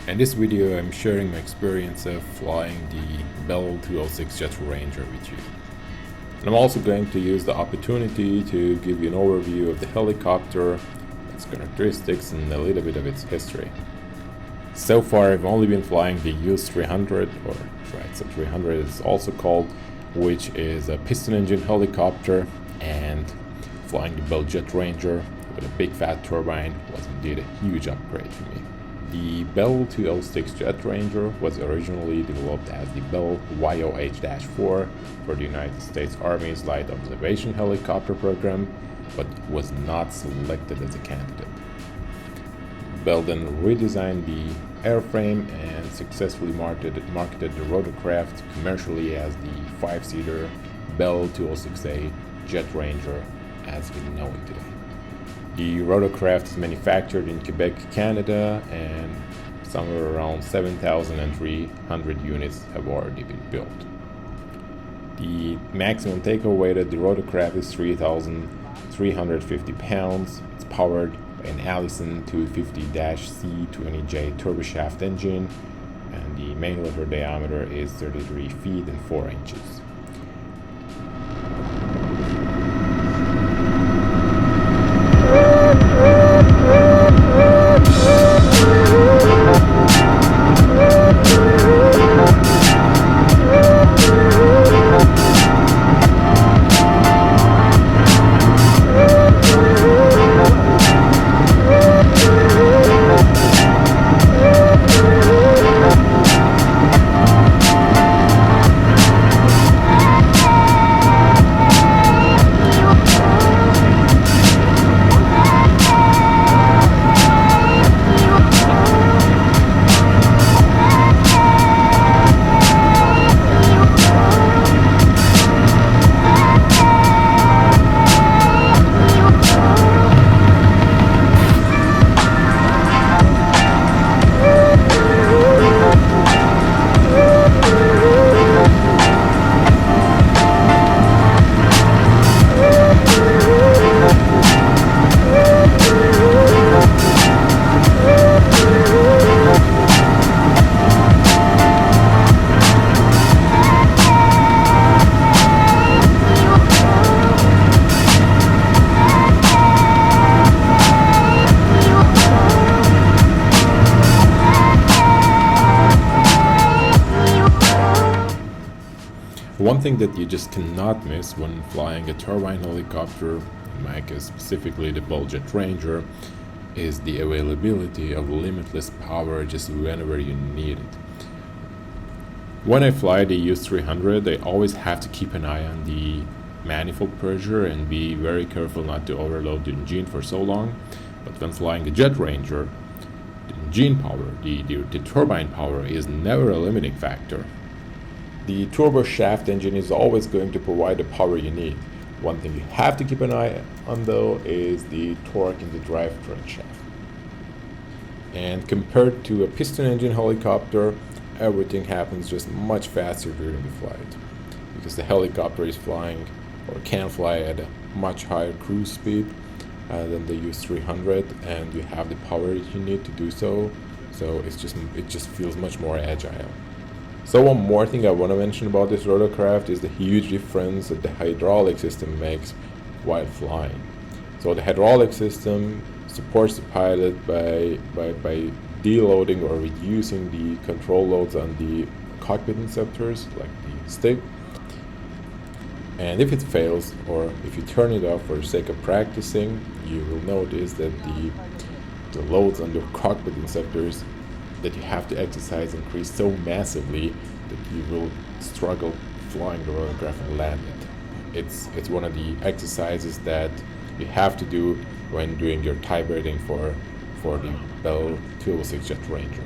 In this video, I'm sharing my experience of flying the Bell 206 JetRanger with you. And I'm also going to use the opportunity to give you an overview of the helicopter, its characteristics, and a little bit of its history. So far, I've only been flying the US-300, or so 300 is also called, which is a piston engine helicopter, and flying the Bell JetRanger with a big fat turbine was indeed a huge upgrade for me. The Bell 206 JetRanger was originally developed as the Bell YOH-4 for the United States Army's Light Observation Helicopter program, but was not selected as a candidate. Bell then redesigned the airframe and successfully marketed the rotorcraft commercially as the 5-seater Bell 206A JetRanger as we know it today. The rotorcraft is manufactured in Quebec, Canada, and somewhere around 7,300 units have already been built. The maximum takeoff weight of the rotorcraft is 3,350 pounds. It's powered by an Allison 250-C20J turboshaft engine, and the main rotor diameter is 33 feet and 4 inches. One thing that you just cannot miss when flying a turbine helicopter, in my case specifically the Bell JetRanger, is the availability of limitless power just whenever you need it. When I fly the US-300, I always have to keep an eye on the manifold pressure and be very careful not to overload the engine for so long. But when flying the JetRanger, the engine power, the turbine power is never a limiting factor. The turboshaft engine is always going to provide the power you need. One thing you have to keep an eye on though is the torque in the drivetrain shaft. And compared to a piston engine helicopter, everything happens just much faster during the flight, because the helicopter is flying or can fly at a much higher cruise speed than the US-300, and you have the power that you need to do so. So it just feels much more agile. So one more thing I want to mention about this rotorcraft is the huge difference that the hydraulic system makes while flying. So the hydraulic system supports the pilot by deloading or reducing the control loads on the cockpit inceptors, like the stick. And if it fails, or if you turn it off for the sake of practicing, you will notice that the loads on the cockpit inceptors that you have to exercise increase so massively that you will struggle flying the rotorcraft and land it. It's one of the exercises that you have to do when doing your type rating for the Bell 206 JetRanger.